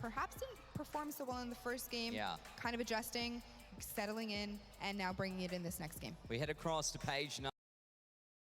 perhaps didn't perform so well in the first game. Yeah. Kind of adjusting, settling in, and now bringing it in this next game. We head across to page 9.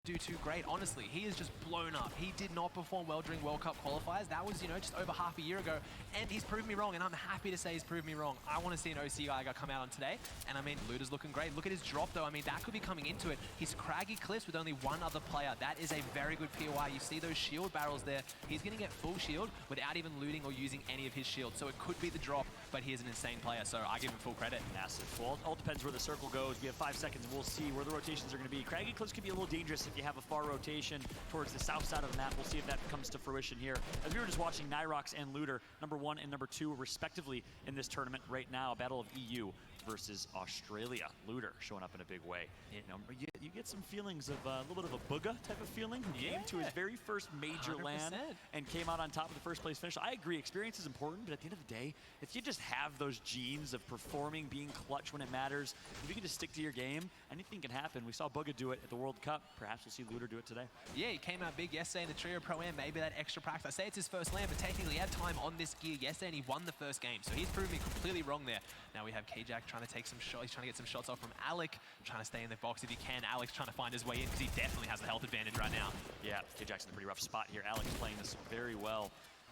Do too great, honestly. He is just blown up. He did not perform well during World Cup qualifiers. That was, just over half a year ago, and he's proven me wrong, and I'm happy to say he's proven me wrong. I want to see an OC guy come out on today, and I mean, Luda's looking great. Look at his drop, though. I mean, that could be coming into it. He's craggy cliffs with only one other player. That is a very good POI. You see those shield barrels there. He's going to get full shield without even looting or using any of his shield, so it could be the drop, but he is an insane player, so I give him full credit. Massive. Well, it all depends where the circle goes. We have 5 seconds, and we'll see where the rotations are going to be. Craggy cliffs can be a little dangerous if you have a far rotation towards the south side of the map. We'll see if that comes to fruition here. As we were just watching Nyrox and Looter, #1 and #2 respectively in this tournament right now, Battle of EU versus Australia. Looter showing up in a big way. You get some feelings of a little bit of a booga type of feeling who came to his very first major 100%. LAN and came out on top of the first place finish. I agree, experience is important, but at the end of the day, if you just have those genes of performing, being clutch when it matters, if you can just stick to your game, anything can happen. We saw Booga do it at the World Cup. Perhaps we'll see Looter do it today. Yeah, he came out big yesterday in the Trio Pro-Am. Maybe that extra practice. I say it's his first LAN, but technically he had time on this gear yesterday and he won the first game. So he's proven me completely wrong there. Now we have K-Jack trying to take some shots. He's trying to get some shots off from Alec, trying to stay in the box if he can. Alec's trying to find his way in because he definitely has the health advantage right now. Yeah, K-Jack's in a pretty rough spot here. Alex playing this very well.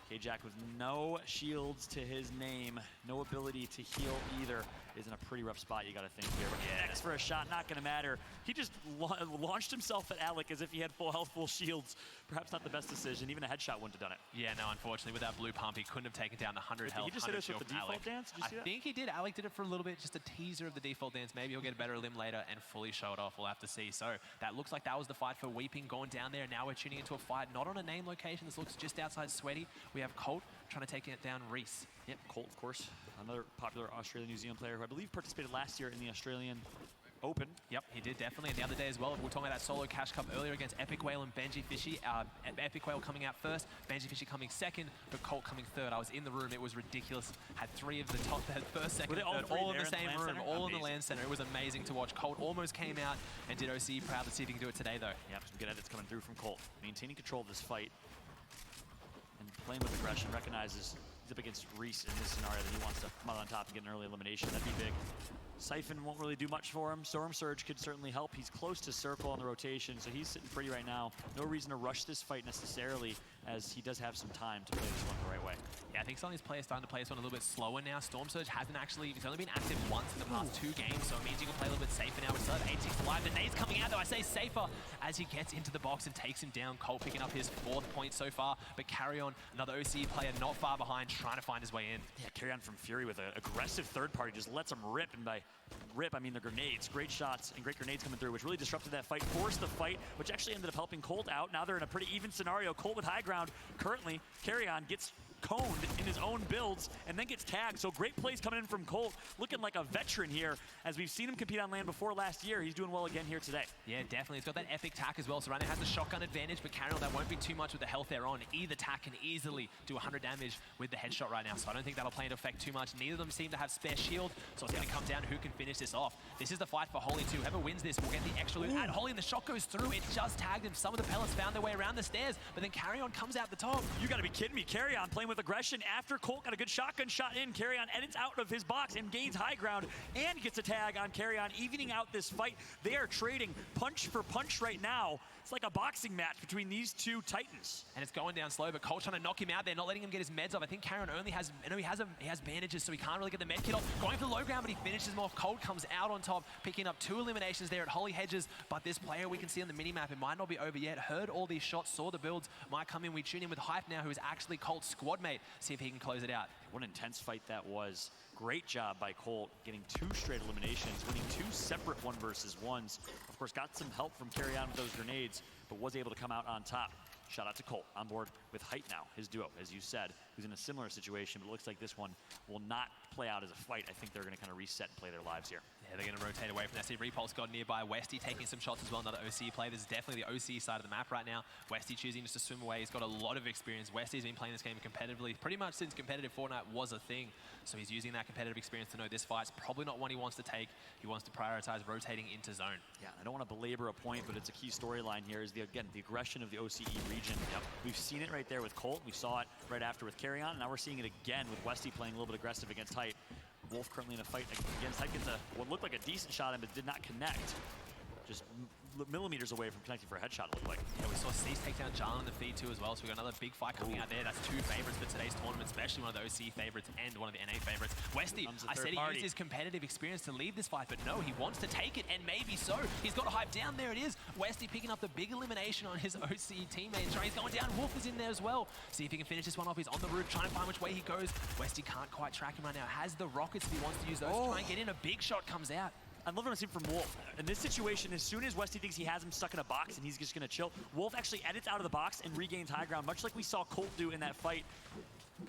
K-Jack with no shields to his name, no ability to heal either, is in a pretty rough spot, you got to think here. But X for a shot, not going to matter. He just launched himself at Alec as if he had full health, full shields. Perhaps not the best decision. Even a headshot wouldn't have done it. Yeah, no, unfortunately, with that blue pump, he couldn't have taken down the 100 health. Did he just hit us with the default dance? Did you see that? I think he did. Alec did it for a little bit, just a teaser of the default dance. Maybe he'll get a better limb later and fully show it off. We'll have to see. So that looks like that was the fight for Weeping going down there. Now we're tuning into a fight, not on a name location. This looks just outside Sweaty. We have Colt trying to take it down Reese. Yep, Colt, of course, another popular Australian-New Zealand player who I believe participated last year in the Australian Open. Yep, he did definitely. And the other day as well, we were talking about that solo cash cup earlier against Epic Whale and Benji Fishy. Epic Whale coming out first, Benji Fishy coming second, but Colt coming third. I was in the room, it was ridiculous. Had 3 of the top, first, second, and third, all in the same room, all in the LAN center. It was amazing to watch. Colt almost came out and did OC. Proud to see if he can do it today though. Yep, some good edits coming through from Colt. Maintaining control of this fight and playing with aggression, recognizes he's up against Reese in this scenario that he wants to come out on top and get an early elimination. That'd be big. Siphon won't really do much for him. Storm Surge could certainly help. He's close to circle on the rotation, so he's sitting pretty right now. No reason to rush this fight necessarily, as he does have some time to play this one the right way. Yeah, I think some of these players starting to play this one a little bit slower now. Storm Surge hasn't actually, he's only been active once in the past 2 games, so it means you can play a little bit safer now. We still have 8-6 alive. The nade's coming out though, I say safer, as he gets into the box and takes him down. Colt picking up his 4th point so far, but Carry On, another OC player not far behind, trying to find his way in. Yeah, Carry On from Fury with an aggressive third party, just lets him rip, and by rip, I mean the grenades. Great shots and great grenades coming through, which really disrupted that fight, forced the fight, which actually ended up helping Colt out. Now they're in a pretty even scenario. Colt with high ground. Currently, Carry On gets coned in his own builds and then gets tagged. So great plays coming in from Colt, looking like a veteran here. As we've seen him compete on LAN before last year, he's doing well again here today. Yeah, definitely. He's got that epic tack as well. So right now has the shotgun advantage, but Carry On, that won't be too much with the health they're on. Either tack can easily do 100 damage with the headshot right now. So I don't think that'll play into effect too much. Neither of them seem to have spare shield, so it's going to come down to who can finish this off. This is the fight for Holy too. Whoever wins this will get the extra loot. And Holy, and the shot goes through. It just tagged him. Some of the pellets found their way around the stairs, but then Carry On comes out the top. You got to be kidding me. Carry On playing with aggression after Colt got a good shotgun shot in. Carry On edits out of his box and gains high ground and gets a tag on Carry On, evening out this fight. They are trading punch for punch right now. It's like a boxing match between these 2 titans. And it's going down slow, but Colt trying to knock him out there, not letting him get his meds off. I think Carry On only has, he has bandages, so he can't really get the med kit off. Going for the low ground, but he finishes him off. Colt comes out on top, picking up 2 eliminations there at Holy Hedges. But this player we can see on the minimap, it might not be over yet. Heard all these shots, saw the builds, might come in. We tune in with Hype now, who is actually Colt's squad mate. See if he can close it out. What an intense fight that was. Great job by Colt, getting 2 straight eliminations, winning 2 separate 1 versus 1s. Of course, got some help from Carry On with those grenades, but was able to come out on top. Shout out to Colt, on board with Height now, his duo, as you said, who's in a similar situation, but it looks like this one will not play out as a fight. I think they're going to kind of reset and play their lives here. Yeah, they're going to rotate away from that. See Repulse God nearby. Westy taking some shots as well, another OC play. This is definitely the OC side of the map right now. Westy choosing just to swim away. He's got a lot of experience. Westy's been playing this game competitively pretty much since competitive Fortnite was a thing. So he's using that competitive experience to know this fight's probably not one he wants to take. He wants to prioritize rotating into zone. Yeah, I don't want to belabor a point, but it's a key storyline here is, again, the aggression of the OCE region. Yep. We've seen it right there with Colt. We saw it right after with Carry carry on. And now we're seeing it again with Westy playing a little bit aggressive against Hype. Wolf currently in a fight against Hype. Gets what looked like a decent shot in, but did not connect. Just millimeters away from connecting for a headshot, it looked like. Yeah, we saw Cease take down Jarl in the feed too as well, so we got another big fight coming out there. That's two favorites for today's tournament, especially one of the OC favorites and one of the NA favorites. Westy, I said he used his competitive experience to lead this fight, but no, he wants to take it, and maybe so. He's got a Hype down, there it is. Westy picking up the big elimination on his OC teammate. He's going down, Wolf is in there as well. See if he can finish this one off. He's on the roof, trying to find which way he goes. Westy can't quite track him right now. Has the rockets if he wants to use those to try and get in. A big shot comes out. I love what I'm seeing from Wolf. In this situation, as soon as Westy thinks he has him stuck in a box and he's just going to chill, Wolf actually edits out of the box and regains high ground, much like we saw Colt do in that fight.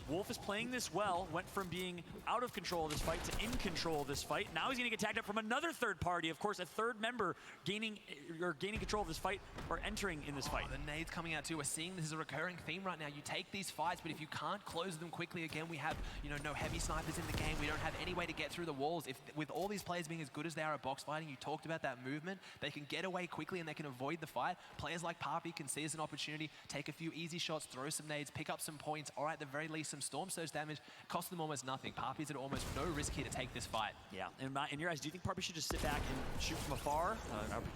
Wolf is playing this well, went from being out of control of this fight to in control of this fight. Now he's going to get tagged up from another third party. Of course, a third member gaining control of this fight or entering in this fight. The nades coming out too. We're seeing this is a recurring theme right now. You take these fights, but if you can't close them quickly, again, we have no heavy snipers in the game. We don't have any way to get through the walls. If with all these players being as good as they are at box fighting, you talked about that movement. They can get away quickly and they can avoid the fight. Players like Papi can see as an opportunity, take a few easy shots, throw some nades, pick up some points, or at the very least some Storm Surge damage. Cost them almost nothing. Papi's at almost no risk here to take this fight. Yeah, in your eyes, do you think Papi should just sit back and shoot from afar?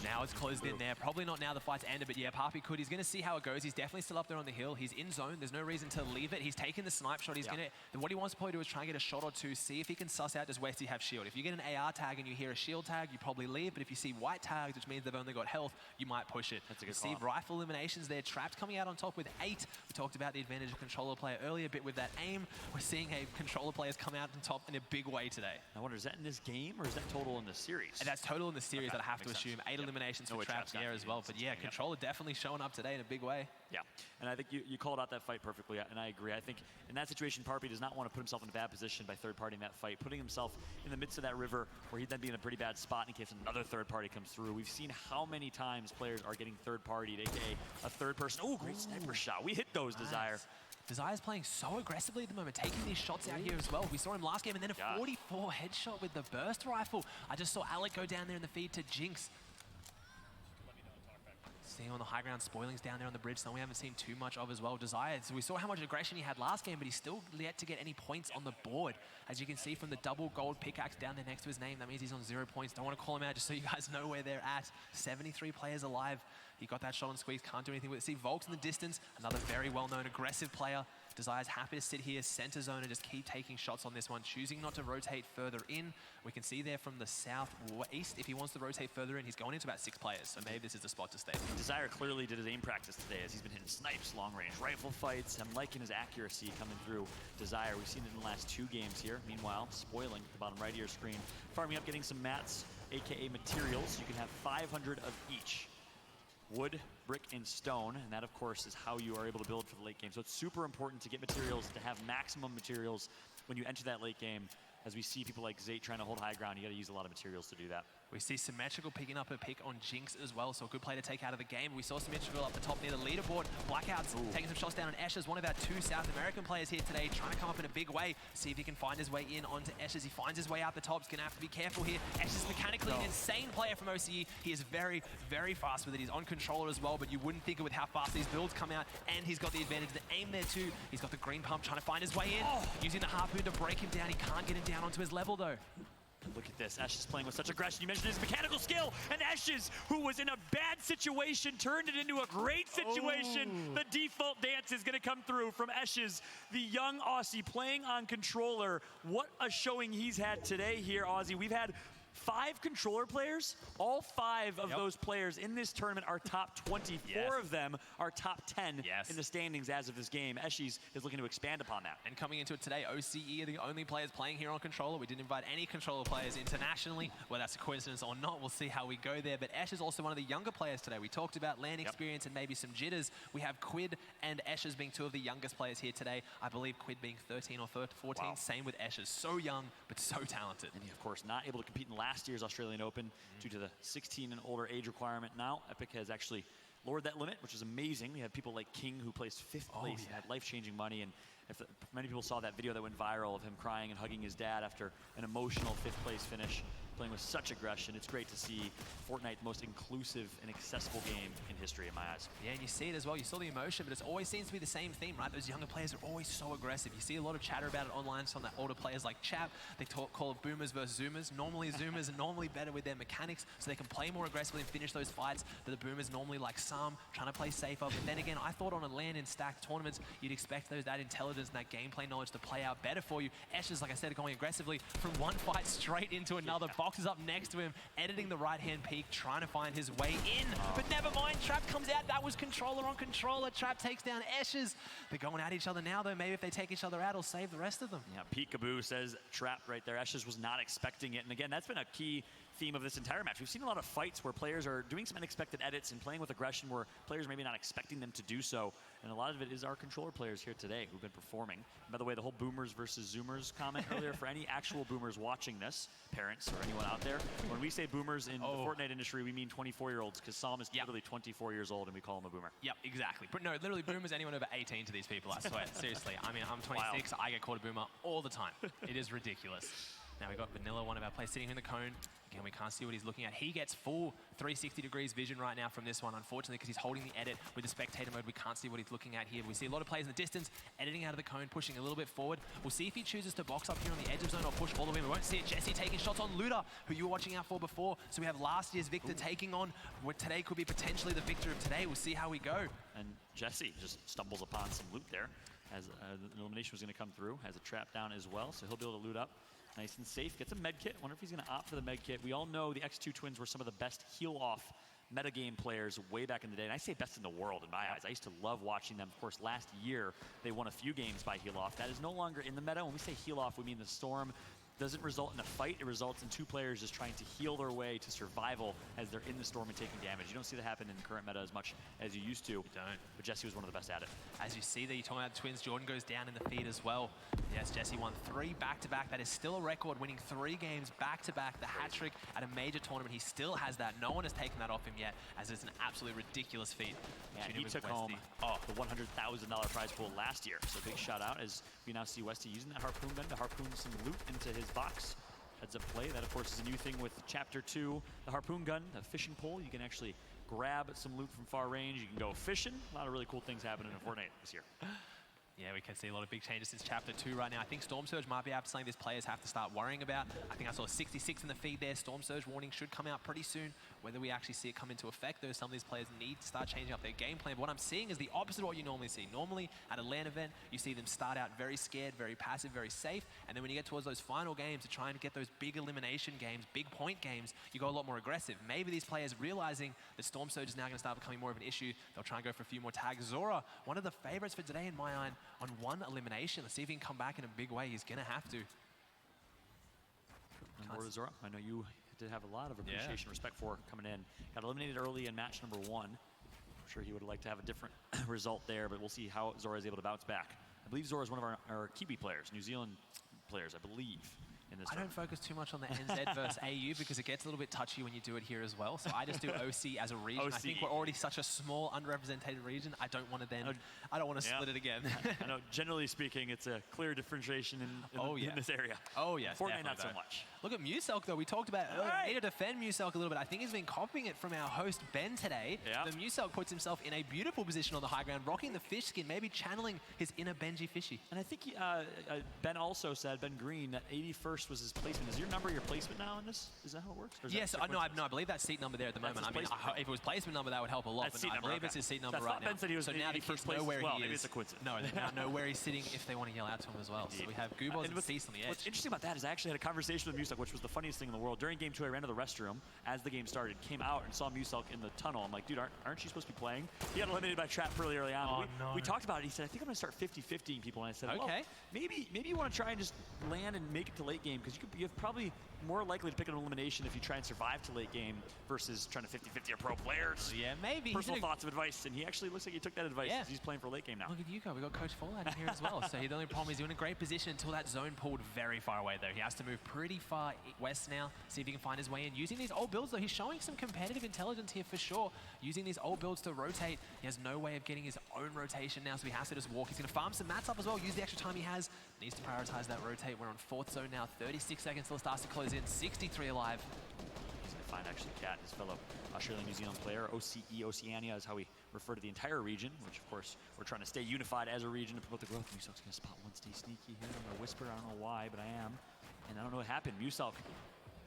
Now it's closed in there. Probably not now the fight's ended, but yeah, Papi could. He's going to see how it goes. He's definitely still up there on the hill. He's in zone. There's no reason to leave it. He's taking the snipe shot. He's going to... What he wants to probably do is try and get a shot or two, see if he can suss out, does Westy have shield? If you get an AR tag and you hear a shield tag, you probably leave, but if you see white tags, which means they've only got health, you might push it. That's a good see rifle eliminations there. Trapped coming out on top with 8. We talked about the advantage of controller player earlier, but with that aim, we're seeing a controller players come out on top in a big way today. I wonder, is that in this game or is that total in the series? And that's total in the series that I have to assume. 8 eliminations for Traps here as well. But yeah, controller definitely showing up today in a big way. Yeah, and I think you called out that fight perfectly, and I agree. I think in that situation, Papi does not want to put himself in a bad position by third party in that fight, putting himself in the midst of that river where he'd then be in a pretty bad spot in case another third party comes through. We've seen how many times players are getting third partied, aka a third person. Oh, great sniper shot. We hit those, Desire. Desire's playing so aggressively at the moment, taking these shots out here as well. We saw him last game, and then a 44 headshot with the burst rifle. I just saw Alec go down there in the feed to Jinx. Seeing on the high ground, Spoiling's down there on the bridge, something we haven't seen too much of as well. Desire, so we saw how much aggression he had last game, but he's still yet to get any points on the board. As you can see from the double gold pickaxe down there next to his name, that means he's on 0 points. Don't want to call him out just so you guys know where they're at. 73 players alive. He got that shot on squeeze, can't do anything with it. See Volks in the distance, another very well-known aggressive player. Desire's happy to sit here, center zone, and just keep taking shots on this one, choosing not to rotate further in. We can see there from the southeast, if he wants to rotate further in, he's going into about 6 players, so maybe this is the spot to stay. Desire clearly did his aim practice today as he's been hitting snipes, long-range rifle fights. I'm liking his accuracy coming through Desire. We've seen it in the last 2 games here. Meanwhile, Spoiling, the bottom right of your screen, farming up, getting some mats, aka materials. You can have 500 of each. Wood, brick, and stone, and that of course is how you are able to build for the late game. So it's super important to get materials, to have maximum materials when you enter that late game. As we see people like Zayt trying to hold high ground, you got to use a lot of materials to do that. We see Symmetrical picking up a pick on Jinx as well, so a good play to take out of the game. We saw Symmetrical up the top near the leaderboard. Blackouts taking some shots down on Esches, one of our 2 South American players here today, trying to come up in a big way. See if he can find his way in onto Esches. He finds his way out the top. He's going to have to be careful here. Esches mechanically an insane player from OCE. He is very, very fast with it. He's on controller as well, but you wouldn't think it with how fast these builds come out, and he's got the advantage of the aim there too. He's got the green pump, trying to find his way in. Using the harpoon to break him down. He can't get him down onto his level though. Look at this, Esches playing with such aggression. You mentioned his mechanical skill, and Esches, who was in a bad situation, turned it into a great situation. The default dance is gonna come through from Esches, the young Aussie playing on controller. What a showing he's had today here, Aussie. We've had 5 controller players. All 5 of those players in this tournament are top 20. 4 of them are top 10 in the standings as of this game. Esches is looking to expand upon that. And coming into it today, OCE are the only players playing here on controller. We didn't invite any controller players internationally. Whether that's a coincidence or not, we'll see how we go there. But Ash is also one of the younger players today. We talked about land experience and maybe some jitters. We have Quid and Esches being 2 of the youngest players here today. I believe Quid being 13 or 14. Same with Esches. So young, but so talented. And he, of course, not able to compete in last year's Australian Open due to the 16 and older age requirement. Now, Epic has actually lowered that limit, which is amazing. We have people like King, who placed 5th place and had life-changing money. And many people saw that video that went viral of him crying and hugging his dad after an emotional 5th place finish. playing with such aggression. It's great to see Fortnite the most inclusive and accessible game in history in my eyes. Yeah, and you see it as well. You saw the emotion, but it always seems to be the same theme, right? Those younger players are always so aggressive. You see a lot of chatter about it online from the older players like Chap. They call it boomers versus zoomers. Normally, zoomers are normally better with their mechanics, so they can play more aggressively and finish those fights. But the boomers normally like some, trying to play safer. But then again, I thought on a LAN in stacked tournaments, you'd expect that intelligence and that gameplay knowledge to play out better for you. Escher's, like I said, going aggressively from one fight straight into another. Boxes up next to him, editing the right-hand peak, trying to find his way in. But never mind, Trap comes out. That was controller on controller. Trap takes down Eschers. They're going at each other now, though. Maybe if they take each other out, it'll save the rest of them. Yeah, Peekaboo says Trap right there. Eschers was not expecting it. And again, that's been a key theme of this entire match. We've seen a lot of fights where players are doing some unexpected edits and playing with aggression where players maybe not expecting them to do so. And a lot of it is our controller players here today who've been performing. By the way, the whole boomers versus zoomers comment earlier, for any actual boomers watching this, parents or anyone out there, when we say boomers in the Fortnite industry, we mean 24-year-olds, because Psalm is literally 24 years old and we call him a boomer. Yep, exactly. But no, literally boomers, anyone over 18 to these people, I swear. Seriously. I mean, I'm 26, I get called a boomer all the time. It is ridiculous. Now we've got Vanilla, one of our players, sitting in the cone. Again, we can't see what he's looking at. He gets full 360 degrees vision right now from this one, unfortunately, because he's holding the edit with the spectator mode. We can't see what he's looking at here. We see a lot of players in the distance, editing out of the cone, pushing a little bit forward. We'll see if he chooses to box up here on the edge of zone or push all the way. We won't see it. Jesse taking shots on Luda, who you were watching out for before. So we have last year's Victor taking on what today could be potentially the victor of today. We'll see how we go. And Jesse just stumbles upon some loot there as the elimination was going to come through. Has a trap down as well, so he'll be able to loot up. Nice and safe. Gets a med kit. Wonder if he's going to opt for the med kit. We all know the X2 twins were some of the best heal-off metagame players way back in the day. And I say best in the world in my eyes. I used to love watching them. Of course, last year, they won a few games by heal-off. That is no longer in the meta. When we say heal-off, we mean the Storm doesn't result in a fight. It results in two players just trying to heal their way to survival as they're in the storm and taking damage. You don't see that happen in the current meta as much as you used to. You don't. But Jesse was one of the best at it. As you see there, you're talking about the twins. Jordan goes down in the feed as well. Yes, Jesse won 3 back-to-back. That is still a record, winning 3 games back-to-back. The hat trick at a major tournament. He still has that. No one has taken that off him yet, as it's an absolutely ridiculous feat. Yeah, he took home the $100,000 prize pool last year. So big shout out as we now see Westy using that harpoon gun to harpoon some loot into his box. Heads up play. That, of course, is a new thing with Chapter 2. The harpoon gun, the fishing pole. You can actually grab some loot from far range. You can go fishing. A lot of really cool things happening in Fortnite this year. Yeah, we can see a lot of big changes since Chapter 2 right now. I think Storm Surge might be after something these players have to start worrying about. I think I saw 66 in the feed there. Storm Surge warning should come out pretty soon. Whether we actually see it come into effect, though, some of these players need to start changing up their game plan. But what I'm seeing is the opposite of what you normally see. Normally, at a LAN event, you see them start out very scared, very passive, very safe. And then when you get towards those final games, to try and get those big elimination games, big point games, you go a lot more aggressive. Maybe these players realizing that Storm Surge is now going to start becoming more of an issue. They'll try and go for a few more tags. Zora, one of the favorites for today in my eye, on one elimination. Let's see if he can come back in a big way. He's going to have to. Zora, I know you did have a lot of appreciation, respect for coming in. Got eliminated early in match number 1. I'm sure he would like to have a different result there, but we'll see how Zora is able to bounce back. I believe Zora is one of our Kiwi players, New Zealand players, I believe. I don't focus too much on the NZ versus AU because it gets a little bit touchy when you do it here as well. So I just do OC as a region. I think we're already such a small, underrepresented region. I don't want to then, I don't want to split it again. I know, generally speaking, it's a clear differentiation in this area. Oh, yeah. Fortnite, not so much. Look at Muselk, though. We talked about earlier. We need to defend Muselk a little bit. I think he's been copying it from our host, Ben, today. Yeah. The Muselk puts himself in a beautiful position on the high ground, rocking the fish skin, maybe channeling his inner Benji Fishy. And I think Ben also said, Ben Green, that 81st was his placement. Is your number your placement now in this? Is that how it works? Yes, no, I believe that's seat number there at the moment. I mean, if it was placement number, that would help a lot. That's but I believe it's his seat number right now. Ben said he was so now the kids know where he is. Maybe it's a coincidence. No, they now know where he's sitting if they want to yell out to him as well. So we have Goobos and Cease on the edge. What's interesting about that is I actually had a conversation with Muselk, which was the funniest thing in the world. During Game 2, I ran to the restroom as the game started, came out and saw Muselk in the tunnel. I'm like, dude, aren't you supposed to be playing? He got eliminated by Trap really early on. We talked about it. He said, I think I'm going to start 50-50ing people. And I said, okay, well, maybe you want to try and just land and make it to late game because you're probably more likely to pick an elimination if you try and survive to late game versus trying to 50-50 a pro players. Yeah, maybe. Personal thoughts of advice, and he actually looks like he took that advice because he's playing for late game now. Look at you go. We got Coach Fallout in here as well. So the only problem is he's in a great position until that zone pulled very far away, though. He has to move pretty far west now, see if he can find his way in. Using these old builds, though, he's showing some competitive intelligence here for sure. Using these old builds to rotate. He has no way of getting his own rotation now, so he has to just walk. He's going to farm some mats up as well, use the extra time he has Needs to prioritize that rotate. We're on 4th zone now. 36 seconds till it starts to close in. 63 alive. He's going to find actually Cat, his fellow Australian New Zealand player. OCE, Oceania is how we refer to the entire region, which of course we're trying to stay unified as a region to promote the growth. Musalk's going to spot one, stay sneaky here. I'm going to whisper, I don't know why, but I am. And I don't know what happened. Musalk.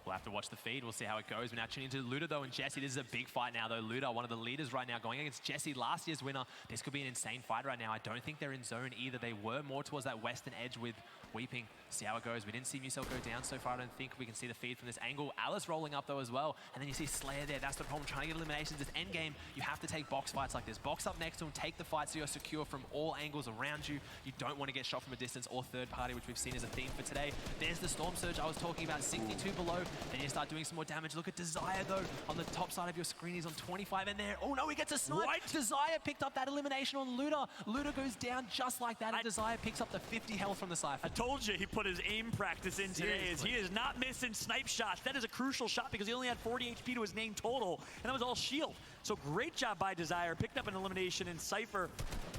We'll have to watch the feed. We'll see how it goes. We're now tuning into Luda, though, and Jesse. This is a big fight now, though. Luda, one of the leaders right now, going against Jesse, last year's winner. This could be an insane fight right now. I don't think they're in zone either. They were more towards that western edge with Weeping. See how it goes. We didn't see Musalk go down so far. I don't think we can see the feed from this angle. Alice rolling up, though, as well. And then you see Slayer there. That's the problem. Trying to get eliminations. This end game, you have to take box fights like this. Box up next to him. Take the fight so you're secure from all angles around you. You don't want to get shot from a distance or third party, which we've seen as a theme for today. There's the Storm Surge I was talking about. 62 below. Then you start doing some more damage. Look at Desire, though. On the top side of your screen, he's on 25. And there, oh no, he gets a snipe. What? Desire picked up that elimination on Luda. Luda goes down just like that. And Desire picks up the 50 health from the Cypher. I told you he put his aim practice in today. As he is not missing snipe shots. That is a crucial shot because he only had 40 HP to his name total, and that was all shield. So great job by Desire. Picked up an elimination in Cypher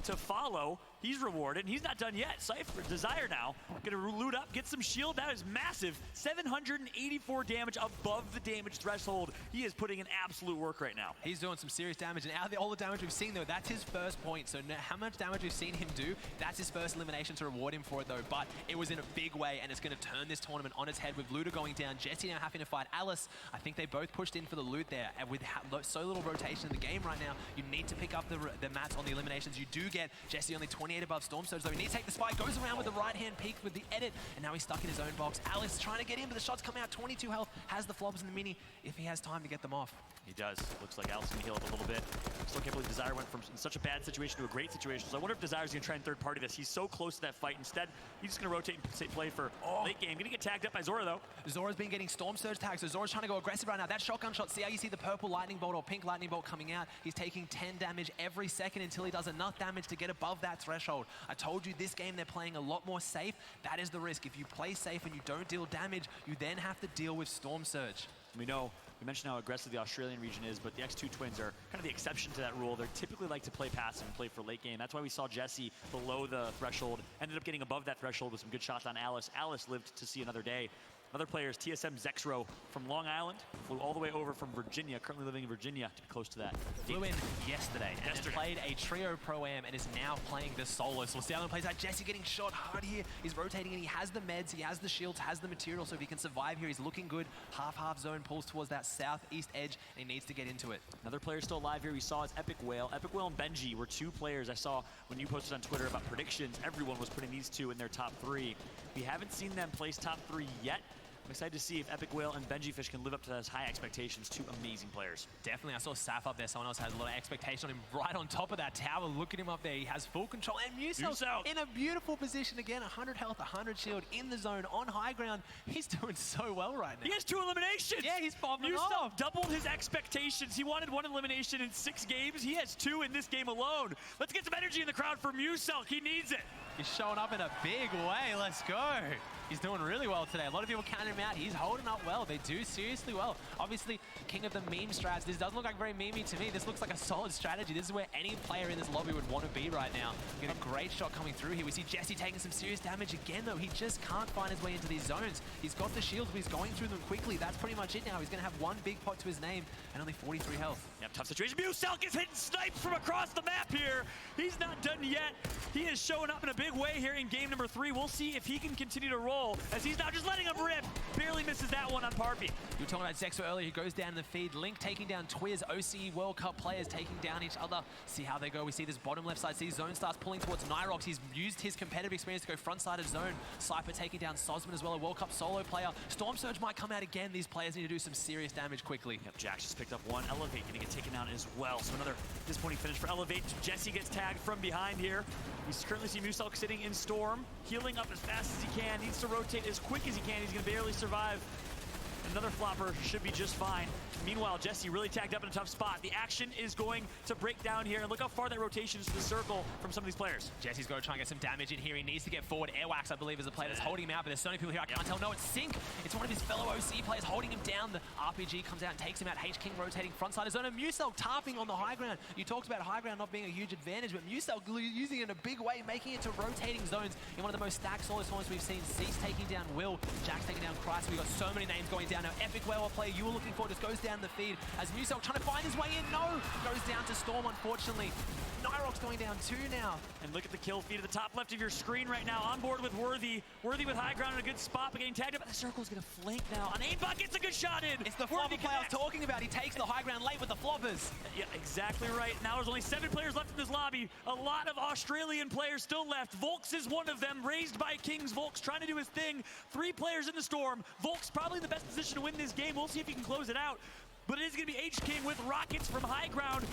to follow. He's rewarded, and he's not done yet. Cypher, Desire now, gonna loot up, get some shield. That is massive. 784 damage above the damage threshold. He is putting in absolute work right now. He's doing some serious damage, and out of all the damage we've seen, though, that's his first point. So how much damage we've seen him do, that's his first elimination to reward him for it, though. But it was in a big way, and it's going to turn this tournament on its head with Luda going down. Jesse now having to fight Alice. I think they both pushed in for the loot there, and with so little rotation in the game right now, you need to pick up the mats on the eliminations. You do get Jesse only 28 above Storm Surge, though. He needs to take the spike, goes around with the right-hand peek with the edit, and now he's stuck in his own box. Alice trying to get in, but the shots come out. 22 health, has the flobs in the mini if he has time to get them off. He does. Looks like Alice can heal up a little bit. Still can't believe Desire went from such a bad situation to a great situation. So I wonder if Desire's going to try and third party this. He's so close to that fight. Instead, he's just going to rotate and play for late game. Going to get tagged up by Zora, though. Zora's been getting Storm Surge tags, so Zora's trying to go aggressive right now. That shotgun shot, see how you see the purple lightning bolt or pink lightning bolt coming out? He's taking 10 damage every second until he does enough damage to get above that threshold. I told you this game they're playing a lot more safe. That is the risk. If you play safe and you don't deal damage, you then have to deal with Storm Surge. We mentioned how aggressive the Australian region is, but the X2 Twins are kind of the exception to that rule. They typically like to play passive and play for late game. That's why we saw Jesse below the threshold, ended up getting above that threshold with some good shots on Alice. Alice lived to see another day. Other players, TSM Zexro from Long Island, flew all the way over from Virginia, currently living in Virginia to be close to that. Flew in yesterday and has played a trio pro-am and is now playing the solo. So we'll see how he plays out. Jesse getting shot hard here. He's rotating and he has the meds, he has the shields, has the material. So if he can survive here, he's looking good. Half zone pulls towards that southeast edge and he needs to get into it. Another player still alive here we saw is Epic Whale. Epic Whale and Benji were two players I saw when you posted on Twitter about predictions. Everyone was putting these two in their top 3. We haven't seen them place top 3 yet. I'm excited to see if Epic Whale and Benji Fish can live up to those high expectations. Two amazing players. Definitely. I saw Saf up there. Someone else has a lot of expectation on him right on top of that tower. Look at him up there. He has full control. And Musalk in a beautiful position again. 100 health, 100 shield in the zone on high ground. He's doing so well right now. He has 2 eliminations. Yeah, he's popping off. Musalk doubled his expectations. He wanted 1 elimination in 6 games. He has 2 in this game alone. Let's get some energy in the crowd for Musalk. He needs it. He's showing up in a big way. Let's go. He's doing really well today. A lot of people counting him out. He's holding up well. They do seriously well. Obviously, king of the meme strats. This doesn't look like very memey to me. This looks like a solid strategy. This is where any player in this lobby would want to be right now. Get a great shot coming through here. We see Jesse taking some serious damage again, though. He just can't find his way into these zones. He's got the shields, but he's going through them quickly. That's pretty much it now. He's going to have 1 big pot to his name and only 43 health. Yep, tough situation. Musalk is hitting snipes from across the map here. He's not done yet. He is showing up in a big way here in game number 3. We'll see if he can continue to roll as he's now just letting him rip. Barely misses that one on Parpy. You were talking about Zexo earlier, who goes down in the feed. Link taking down Twiz, OCE World Cup players taking down each other. See how they go. We see this bottom left side. See Zone starts pulling towards Nyrox. He's used his competitive experience to go front side of Zone. Cypher taking down Sosman as well, a World Cup solo player. Storm Surge might come out again. These players need to do some serious damage quickly. Yep, Jax just picked up 1. Elevate going to get taken down as well. So another disappointing finish for Elevate. Jesse gets tagged from behind here. We currently see Musalk sitting in Storm, healing up as fast as he can. Needs to rotate as quick as he can. He's going to barely survive. Another flopper should be just fine. Meanwhile, Jesse really tagged up in a tough spot. The action is going to break down here, and look how far that rotation is to the circle from some of these players. Jesse's got to try and get some damage in here. He needs to get forward. Airwax, I believe, is a player that's holding him out, but there's so many people here I can't tell. No, it's Sync. It's one of his fellow OC players holding him down. The RPG comes out and takes him out. H-King rotating frontside his own. And Musel tarping on the high ground. You talked about high ground not being a huge advantage, but Musel using it in a big way, making it to rotating zones in one of the most stacked solo tournaments we've seen. Cease taking down Will. Jack's taking down Christ. We've got so many names going down now. Epic Werewolf player you were looking for just goes down the feed as Musel trying to find his way in. No! Goes down to Storm, unfortunately. Nyrock's going down too now. And look at the kill feed at the top left of your screen right now. On board with Worthy. Worthy with high ground in a good spot, but getting tagged up. The circle's going to flank now. On aimbot gets a good shot in. It's the flopper play I was talking about. He takes the high ground late with the floppers. Yeah, exactly right. Now there's only 7 players left in this lobby. A lot of Australian players still left. Volks is one of them, raised by Kings. Volks trying to do his thing. 3 players in the Storm. Volks probably in the best position to win this game. We'll see if he can close it out. But it is going to be H-King with rockets from high ground.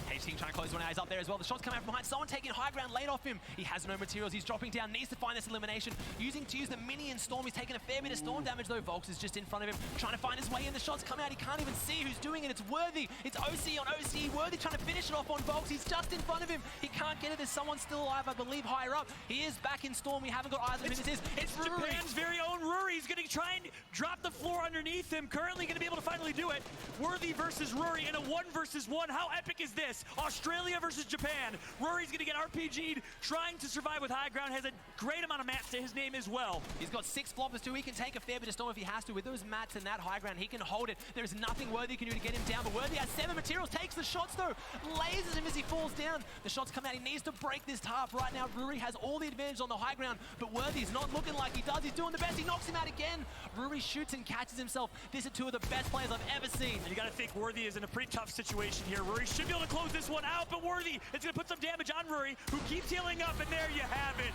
H-King trying to close one eye. He's up there as well. The shots coming out from behind. Someone taking high ground late off him. He has no materials. He's dropping down. Needs to find this elimination. Use the minion Storm. He's taking a fair bit of Storm damage though. Volks is just in front of him. Trying to find his way in. The shots come out. He can't even see who's doing it. It's Worthy. It's OC on OC. Worthy trying to finish it off on Volks. He's just in front of him. He can't get it. There's someone still alive, I believe, higher up. He is back in Storm. We haven't got eyes on him. It's Ruri. Japan's very own Ruri. He's going to try and drop the floor underneath him. Currently going to be able to finally do it. Worthy versus Ruri in a 1 versus 1. How epic is this? Australia versus Japan. Ruri's going to get RPG'd, trying to survive with high ground. Has a great amount of mats to his name as well. He's got 6 floppers too. He can take a fair bit of Storm if he has to. With those mats and that high ground, he can hold it. There is nothing Worthy can do to get him down, but Worthy has 7 materials, takes the shots though, lasers him as he falls down. The shots come out. He needs to break this tarp right now. Ruri has all the advantage on the high ground, but Worthy's not looking like he does. He's doing the best. He knocks him out again. Ruri shoots and catches himself. This is 2 of the best players I've ever seen. And you got to think Worthy is in a pretty tough situation here. Ruri should be able to close this one out, but Worthy is going to put some damage on Ruri, who keeps healing up, and there you have it.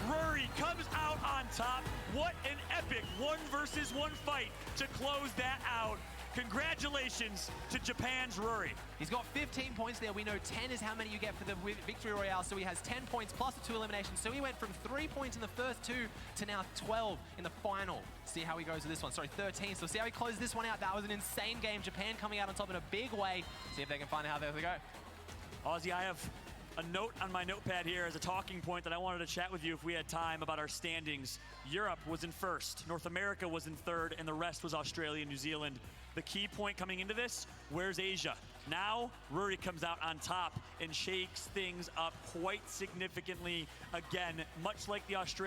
Ruri comes out on top. What an epic 1 versus 1 fight to close that out. Congratulations to Japan's Ruri. He's got 15 points there. We know 10 is how many you get for the Victory Royale, so he has 10 points plus the 2 eliminations. So he went from 3 points in the first 2 to now 12 in the final. See how he goes with this one. Sorry, 13. So see how he closes this one out. That was an insane game. Japan coming out on top in a big way. See if they can find out how they go. Ozzy, I have a note on my notepad here as a talking point that I wanted to chat with you if we had time about our standings. Europe was in 1st, North America was in 3rd, and the rest was Australia and New Zealand. The key point coming into this, where's Asia? Now, Ruri comes out on top and shakes things up quite significantly. Again, much like the Australian